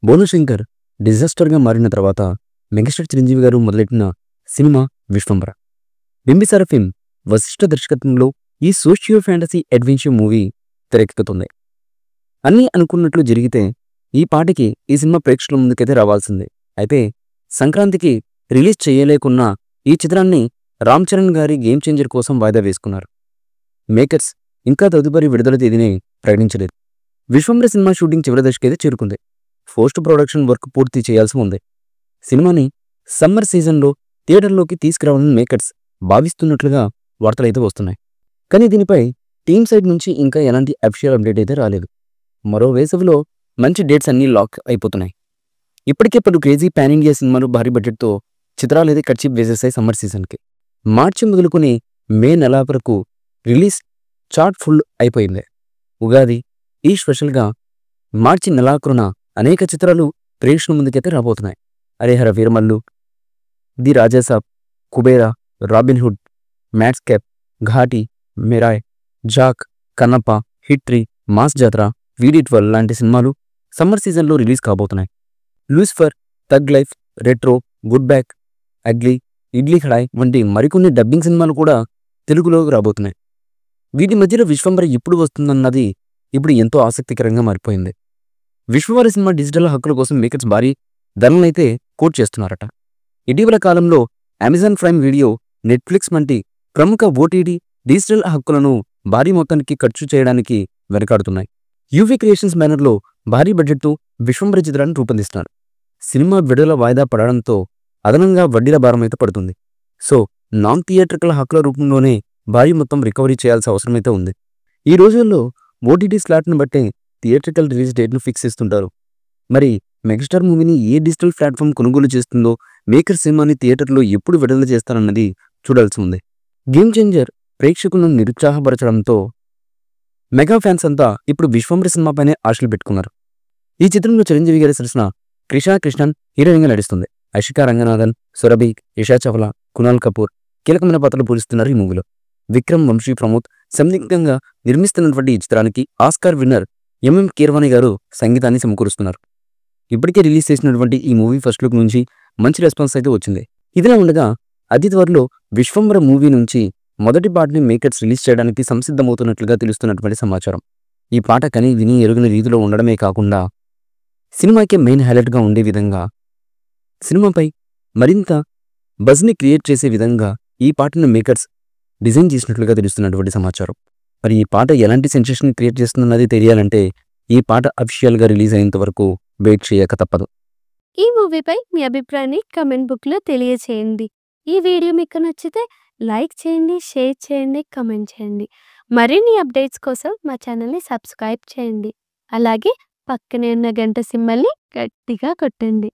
భువనశంకర్ డిజాస్టర్గా మారిన తర్వాత మెగాస్టార్ చిరంజీవి గారు మొదలెట్టిన సినిమా విశ్వంబర. బింబిసార ఫిల్మ్ వశిష్ఠ దర్శకత్వంలో ఈ సోషియో ఫ్యాంటసీ అడ్వెంచర్ మూవీ తెరకెక్కుతుంది. అన్నీ అనుకున్నట్లు జరిగితే ఈ పాటికి ఈ సినిమా ప్రేక్షకుల ముందుకైతే రావాల్సిందే. అయితే సంక్రాంతికి రిలీజ్ చేయలేకున్న ఈ చిత్రాన్ని రామ్ చరణ్ గారి గేమ్ చేంజర్ కోసం వాయిదా వేసుకున్నారు. మేకర్స్ ఇంకా తదుపరి విడుదల తేదీని ప్రకటించలేదు. విశ్వంబర సినిమా షూటింగ్ చివరి దశకైతే చేరుకుంది. పోస్ట్ ప్రొడక్షన్ వర్క్ పూర్తి చేయాల్సి ఉంది. సినిమాని సమ్మర్ సీజన్లో థియేటర్లోకి తీసుకురావాలని మేకర్స్ భావిస్తున్నట్లుగా వార్తలైతే వస్తున్నాయి. కానీ దీనిపై టీమ్ సైడ్ నుంచి ఇంకా ఎలాంటి అఫీషియల్ అప్డేట్ అయితే రాలేదు. మరో వేసవిలో మంచి డేట్స్ అన్నీ లాక్ అయిపోతున్నాయి. ఇప్పటికే పలు క్రేజీ పాన్ ఇండియా సినిమాలు భారీ బడ్జెట్తో చిత్రాలు అయితే కట్చిప్ వేసేసాయి సమ్మర్ సీజన్కి. మార్చి మొదలుకొని మే నెల వరకు రిలీజ్ చార్ట్ ఫుల్ అయిపోయింది. ఉగాది ఈ స్పెషల్గా మార్చి నెలాఖరున అనేక చిత్రాలు ప్రేక్షకుల ముందుకైతే రాబోతున్నాయి. హరిహర వీరమల్లు, ది రాజాసాబ్, కుబేరా, రాబిన్హుడ్, మ్యాట్స్కేప్, Ghaati, Mirai, Jack, Kannappa, HIT three, Mass Jathara, వీడి12 లాంటి సినిమాలు సమ్మర్ సీజన్లో రిలీజ్ కాబోతున్నాయి. Lucifer, Thug Life, Retro, Good Bad, Ugly, Idli Kadai వంటి మరికొన్ని డబ్బింగ్ సినిమాలు కూడా తెలుగులోకి రాబోతున్నాయి. వీటి మధ్యలో విశ్వంబర ఎప్పుడు వస్తుందన్నది ఇప్పుడు ఎంతో ఆసక్తికరంగా మారిపోయింది. విశ్వంబర సినిమా డిజిటల్ హక్కుల కోసం మేకర్స్ భారీ ధరలనైతే కోట్ చేస్తున్నారట. ఇటీవల కాలంలో అమెజాన్ ప్రైమ్ వీడియో, నెట్ఫ్లిక్స్ వంటి ప్రముఖ ఓటీటీ డిజిటల్ హక్కులను భారీ మొత్తానికి ఖర్చు చేయడానికి వెనకాడుతున్నాయి. యూవీ క్రియేషన్స్ బ్యానర్లో భారీ బడ్జెట్తో విశ్వంబర చిత్రాన్ని రూపొందిస్తున్నారు. సినిమా విడుదల వాయిదా పడడంతో అదనంగా వడ్డీల భారం అయితే పడుతుంది. సో నాన్ థియేట్రికల్ హక్కుల రూపంలోనే భారీ మొత్తం రికవరీ చేయాల్సిన అవసరమైతే ఉంది. ఈ రోజుల్లో ఓటీటీ స్లాట్ను బట్టే థియేట్రికల్ రిలీజ్ డేట్ను ఫిక్స్ చేస్తుంటారు. మరి మెగాస్టార్ మూవీని ఏ డిజిటల్ ప్లాట్ఫామ్ కొనుగోలు చేస్తుందో, మేకర్ సినిమాని థియేటర్లో ఎప్పుడు విడుదల చేస్తారన్నది చూడాల్సి ఉంది. గేమ్ చేంజర్ ప్రేక్షకులను నిరుత్సాహపరచడంతో మెగా ఫ్యాన్స్ అంతా ఇప్పుడు విశ్వంబర సినిమాపైనే ఆశలు పెట్టుకున్నారు. ఈ చిత్రంలో చిరంజీవి గారి సరసన కృష్ణన్ హీరోయిన్గా నడుస్తుంది. అషికా రంగనాథన్, సురభి, ఇషా చవ్లా, కునాల్ కపూర్ కీలకమైన పాత్రలు పూరిస్తున్నారు ఈ మూవీలో. విక్రమ్, వంశీ ప్రమోద్ సంయుక్తంగా నిర్మిస్తున్నటువంటి ఈ చిత్రానికి ఆస్కార్ విన్నర్ ఎంఎం కీరవాణి గారు సంగీతాన్ని సమకూరుస్తున్నారు. ఇప్పటికే రిలీజ్ చేసినటువంటి ఈ మూవీ ఫస్ట్ లుక్ నుంచి మంచి రెస్పాన్స్ అయితే వచ్చింది. ఇదిలా ఉండగా అతి త్వరలో విశ్వంబర మూవీ నుంచి మొదటి పాటని మేకర్స్ రిలీజ్ చేయడానికి సంసిద్ధమవుతున్నట్లుగా తెలుస్తున్నటువంటి సమాచారం. ఈ పాట కని విని ఎరుగిన రీతిలో ఉండడమే కాకుండా సినిమాకే మెయిన్ హైలైట్గా ఉండే విధంగా, సినిమాపై మరింత బజ్ని క్రియేట్ చేసే విధంగా ఈ పాటను మేకర్స్ డిజైన్ చేసినట్లుగా తెలుస్తున్నటువంటి సమాచారం. మరి ఈ పాట ఎలాంటి సెన్సేషన్ క్రియేట్ చేస్తుందన్నది తెలియాలంటే ఈ పాట అఫీషియల్గా రిలీజ్ అయ్యేంత వరకు వెయిట్ చేయక తప్పదు. ఈ మూవీపై మీ అభిప్రాయాన్ని కమెంట్ బుక్లో తెలియచేయండి. ఈ వీడియో మీకు నచ్చితే లైక్ చేయండి, షేర్ చేయండి, కమెంట్ చేయండి. మరిన్ని అప్డేట్స్ కోసం మా ఛానల్ని సబ్స్క్రైబ్ చేయండి. అలాగే పక్కనే ఉన్న గంట సింబల్ని గట్టిగా కొట్టండి.